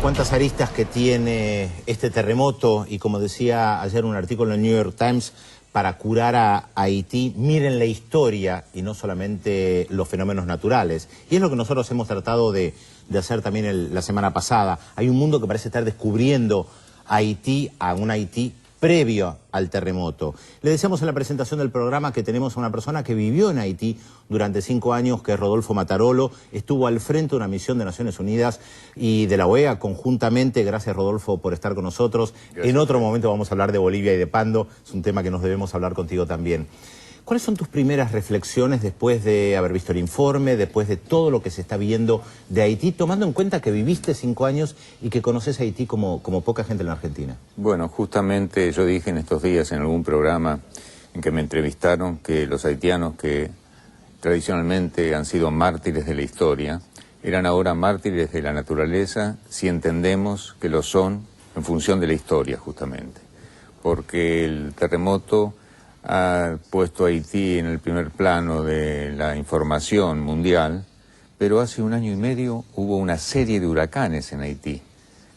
Cuántas aristas que tiene este terremoto y, como decía ayer un artículo en el New York Times, para curar a Haití, miren la historia y no solamente los fenómenos naturales. Y es lo que nosotros hemos tratado de hacer también la semana pasada. Hay un mundo que parece estar descubriendo Haití, a un Haití previo al terremoto. Le decíamos en la presentación del programa que tenemos a una persona que vivió en Haití durante 5 años, que es Rodolfo Matarolo. Estuvo al frente de una misión de Naciones Unidas y de la OEA conjuntamente. Gracias, Rodolfo, por estar con nosotros. Gracias. En otro momento vamos a hablar de Bolivia y de Pando. Es un tema que nos debemos hablar contigo también. ¿Cuáles son tus primeras reflexiones después de haber visto el informe, después de todo lo que se está viendo de Haití, tomando en cuenta que viviste 5 años y que conoces a Haití como poca gente en la Argentina? Bueno, justamente yo dije en estos días en algún programa en que me entrevistaron que los haitianos, que tradicionalmente han sido mártires de la historia, eran ahora mártires de la naturaleza si entendemos que lo son en función de la historia, justamente. Porque el terremoto ha puesto a Haití en el primer plano de la información mundial, pero hace 1 año y medio hubo una serie de huracanes en Haití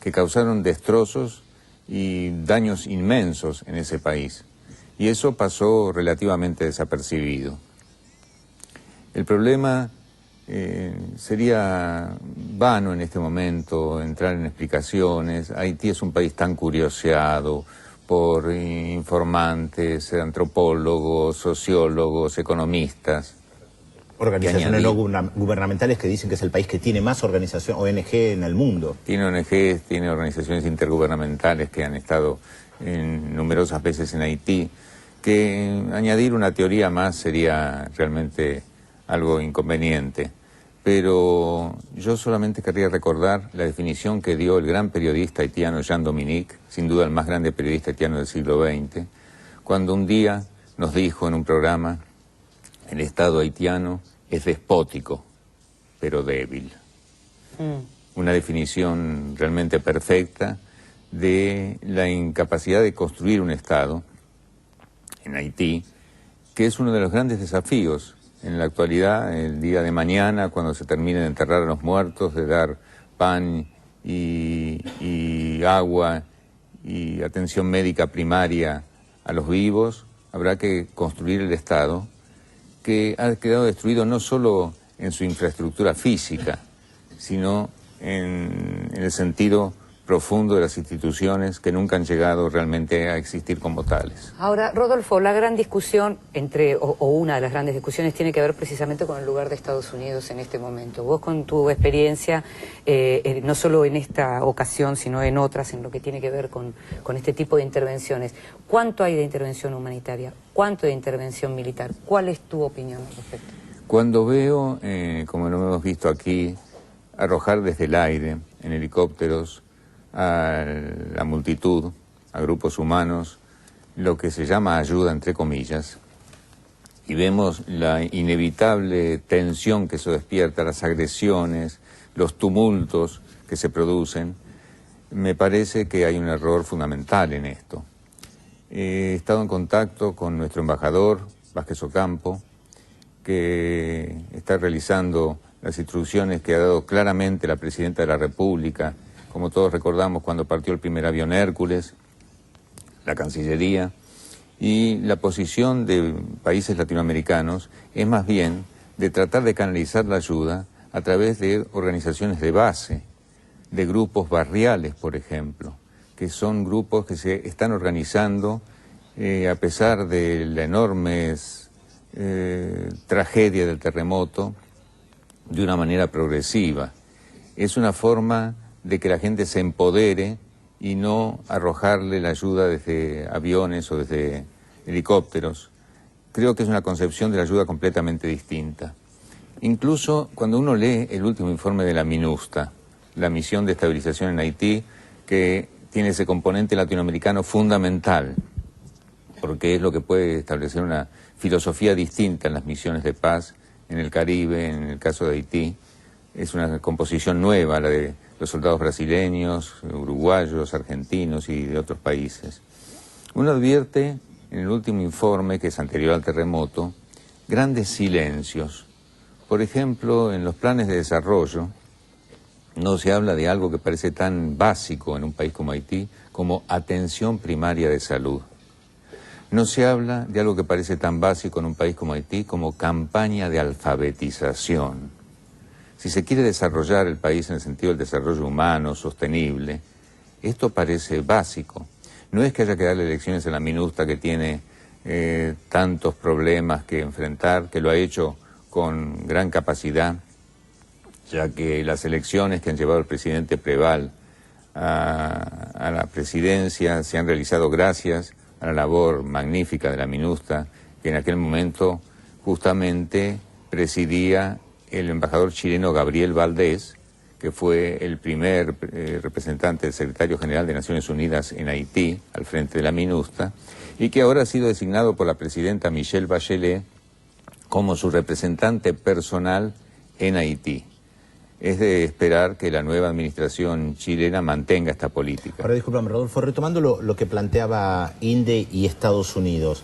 que causaron destrozos y daños inmensos en ese país. Y eso pasó relativamente desapercibido. El problema sería vano en este momento entrar en explicaciones. Haití es un país tan curioseado por informantes, antropólogos, sociólogos, economistas. Organizaciones no gubernamentales que dicen que es el país que tiene más organización, ONG en el mundo. Tiene ONGs, tiene organizaciones intergubernamentales que han estado numerosas veces en Haití, que añadir una teoría más sería realmente algo inconveniente. Pero yo solamente querría recordar la definición que dio el gran periodista haitiano Jean Dominique, sin duda el más grande periodista haitiano del siglo XX, cuando un día nos dijo en un programa: el Estado haitiano es despótico, pero débil. Una definición realmente perfecta de la incapacidad de construir un Estado en Haití, que es uno de los grandes desafíos en la actualidad, el día de mañana, cuando se termine de enterrar a los muertos, de dar pan y agua y atención médica primaria a los vivos, habrá que construir el Estado, que ha quedado destruido no solo en su infraestructura física, sino en el sentido profundo de las instituciones, que nunca han llegado realmente a existir como tales. Ahora, Rodolfo, la gran discusión o una de las grandes discusiones tiene que ver precisamente con el lugar de Estados Unidos en este momento. Vos, con tu experiencia, no solo en esta ocasión, sino en otras, en lo que tiene que ver con este tipo de intervenciones, ¿cuánto hay de intervención humanitaria? ¿Cuánto de intervención militar? ¿Cuál es tu opinión al respecto? Cuando veo, como lo hemos visto aquí, arrojar desde el aire, en helicópteros, a la multitud, a grupos humanos, lo que se llama ayuda entre comillas, y vemos la inevitable tensión que eso despierta, las agresiones, los tumultos que se producen, me parece que hay un error fundamental en esto. He estado en contacto con nuestro embajador, Vázquez Ocampo, que está realizando las instrucciones que ha dado claramente la Presidenta de la República, como todos recordamos, cuando partió el primer avión Hércules, la Cancillería, y la posición de países latinoamericanos es más bien de tratar de canalizar la ayuda a través de organizaciones de base, de grupos barriales, por ejemplo, que son grupos que se están organizando a pesar de la enorme tragedia del terremoto, de una manera progresiva. Es una forma de que la gente se empodere y no arrojarle la ayuda desde aviones o desde helicópteros. Creo que es una concepción de la ayuda completamente distinta. Incluso cuando uno lee el último informe de la MINUSTAH, la misión de estabilización en Haití, que tiene ese componente latinoamericano fundamental, porque es lo que puede establecer una filosofía distinta en las misiones de paz en el Caribe, en el caso de Haití. Es una composición nueva, la de los soldados brasileños, uruguayos, argentinos y de otros países. Uno advierte en el último informe, que es anterior al terremoto, grandes silencios. Por ejemplo, en los planes de desarrollo no se habla de algo que parece tan básico en un país como Haití como atención primaria de salud. No se habla de algo que parece tan básico en un país como Haití como campaña de alfabetización. Si se quiere desarrollar el país en el sentido del desarrollo humano, sostenible, esto parece básico. No es que haya que darle elecciones a la MINUSTA que tiene tantos problemas que enfrentar, que lo ha hecho con gran capacidad, ya que las elecciones que han llevado al presidente Preval a la presidencia se han realizado gracias a la labor magnífica de la MINUSTA, que en aquel momento justamente presidía el embajador chileno Gabriel Valdés, que fue el primer representante del secretario general de Naciones Unidas en Haití, al frente de la MINUSTA, y que ahora ha sido designado por la presidenta Michelle Bachelet como su representante personal en Haití. Es de esperar que la nueva administración chilena mantenga esta política. Ahora, discúlpame, Rodolfo, retomando lo que planteaba INDE y Estados Unidos.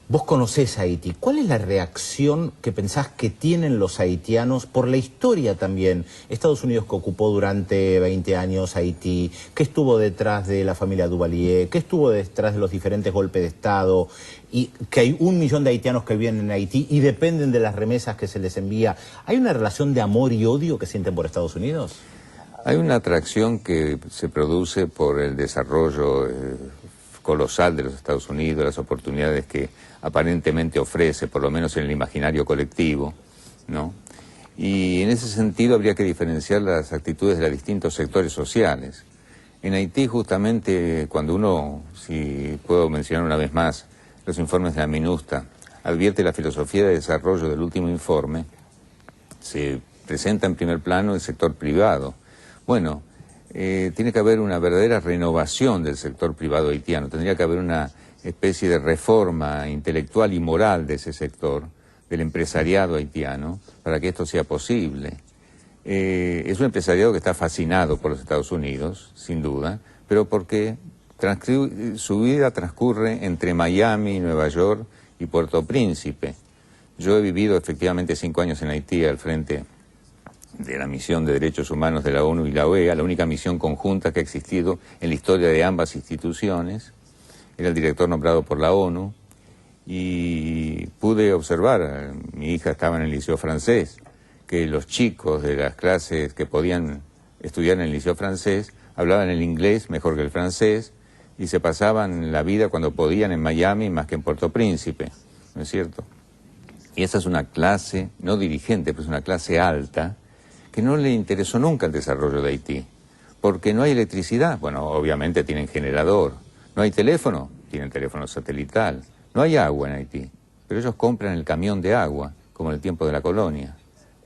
Vos conocés a Haití. ¿Cuál es la reacción que pensás que tienen los haitianos por la historia también? Estados Unidos, que ocupó durante 20 años Haití, que estuvo detrás de la familia Duvalier, que estuvo detrás de los diferentes golpes de Estado, y que hay 1 millón de haitianos que viven en Haití y dependen de las remesas que se les envía. ¿Hay una relación de amor y odio que sienten por Estados Unidos? Hay una atracción que se produce por el desarrollo colosal de los Estados Unidos, las oportunidades que aparentemente ofrece, por lo menos en el imaginario colectivo, ¿no? Y en ese sentido habría que diferenciar las actitudes de los distintos sectores sociales. En Haití, justamente, cuando uno, si puedo mencionar una vez más, los informes de la MINUSTA, advierte la filosofía de desarrollo del último informe, se presenta en primer plano el sector privado. Bueno, tiene que haber una verdadera renovación del sector privado haitiano, tendría que haber una especie de reforma intelectual y moral de ese sector, del empresariado haitiano, para que esto sea posible. Es un empresariado que está fascinado por los Estados Unidos, sin duda, pero porque su vida transcurre entre Miami, Nueva York y Puerto Príncipe. Yo he vivido efectivamente 5 años en Haití al frente de la misión de Derechos Humanos de la ONU y la OEA, la única misión conjunta que ha existido en la historia de ambas instituciones. Era el director nombrado por la ONU y pude observar, mi hija estaba en el liceo francés, que los chicos de las clases que podían estudiar en el liceo francés hablaban el inglés mejor que el francés y se pasaban la vida cuando podían en Miami más que en Puerto Príncipe, ¿no es cierto? Y esa es una clase, no dirigente, pero es una clase alta, que no le interesó nunca el desarrollo de Haití, porque no hay electricidad, bueno, obviamente tienen generador, no hay teléfono, tienen teléfono satelital, no hay agua en Haití, pero ellos compran el camión de agua, como en el tiempo de la colonia,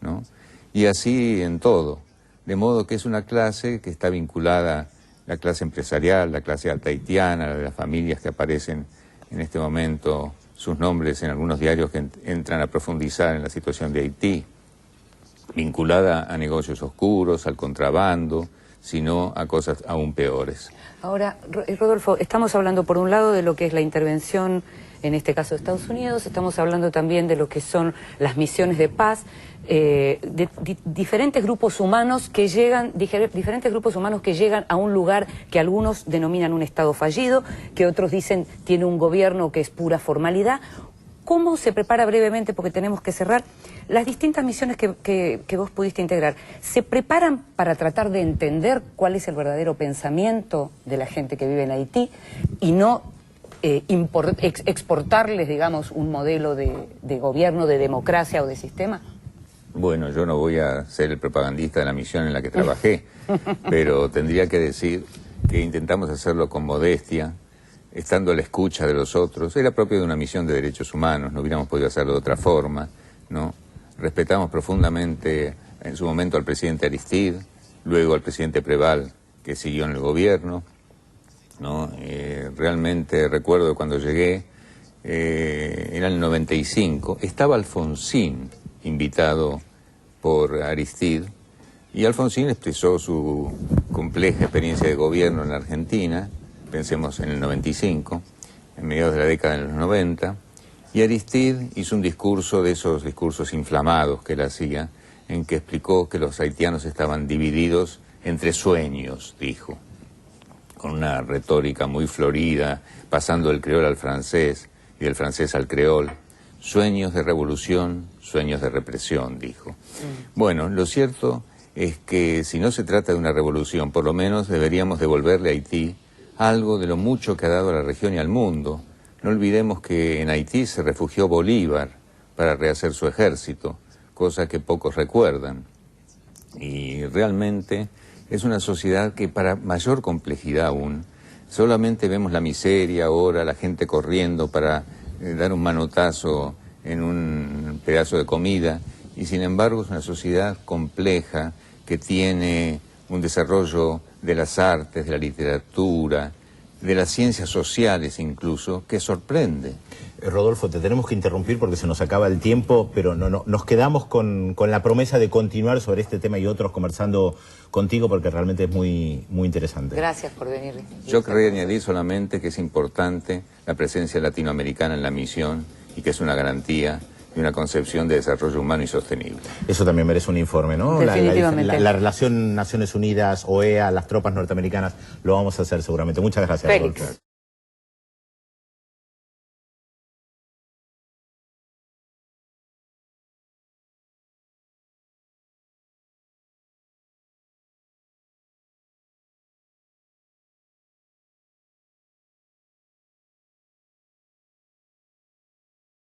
¿no? Y así en todo, de modo que es una clase que está vinculada, la clase empresarial, la clase alta haitiana, la de las familias que aparecen en este momento, sus nombres en algunos diarios que entran a profundizar en la situación de Haití, vinculada a negocios oscuros, al contrabando, sino a cosas aún peores. Ahora, Rodolfo, estamos hablando por un lado de lo que es la intervención, en este caso de Estados Unidos, estamos hablando también de lo que son las misiones de paz, de diferentes grupos humanos que llegan, a un lugar que algunos denominan un Estado fallido, que otros dicen tiene un gobierno que es pura formalidad. ¿Cómo se prepara brevemente, porque tenemos que cerrar, las distintas misiones que vos pudiste integrar? ¿Se preparan para tratar de entender cuál es el verdadero pensamiento de la gente que vive en Haití y no exportarles, digamos, un modelo de gobierno, de democracia o de sistema? Bueno, yo no voy a ser el propagandista de la misión en la que trabajé, pero tendría que decir que intentamos hacerlo con modestia, estando a la escucha de los otros. Era propio de una misión de derechos humanos, no hubiéramos podido hacerlo de otra forma, ¿no? Respetamos profundamente en su momento al presidente Aristide, luego al presidente Preval, que siguió en el gobierno, ¿no? Realmente recuerdo cuando llegué, era el 95, estaba Alfonsín invitado por Aristide, y Alfonsín expresó su compleja experiencia de gobierno en la Argentina, pensemos en el 95, en mediados de la década de los 90, y Aristide hizo un discurso de esos discursos inflamados que él hacía, en que explicó que los haitianos estaban divididos entre sueños, dijo, con una retórica muy florida, pasando del creol al francés y del francés al creol. Sueños de revolución, sueños de represión, dijo. Bueno, lo cierto es que si no se trata de una revolución, por lo menos deberíamos devolverle a Haití algo de lo mucho que ha dado a la región y al mundo. No olvidemos que en Haití se refugió Bolívar para rehacer su ejército, cosa que pocos recuerdan. Y realmente es una sociedad que, para mayor complejidad aún, solamente vemos la miseria ahora, la gente corriendo para dar un manotazo en un pedazo de comida, y sin embargo es una sociedad compleja que tiene un desarrollo de las artes, de la literatura, de las ciencias sociales incluso, que sorprende. Rodolfo, te tenemos que interrumpir porque se nos acaba el tiempo, pero nos quedamos con la promesa de continuar sobre este tema y otros conversando contigo porque realmente es muy interesante. Gracias por venir. Yo querría añadir solamente que es importante la presencia latinoamericana en la misión y que es una garantía de una concepción de desarrollo humano y sostenible. Eso también merece un informe, ¿no? Definitivamente. La relación Naciones Unidas, OEA, las tropas norteamericanas, lo vamos a hacer seguramente. Muchas gracias, Félix. Rodolfo.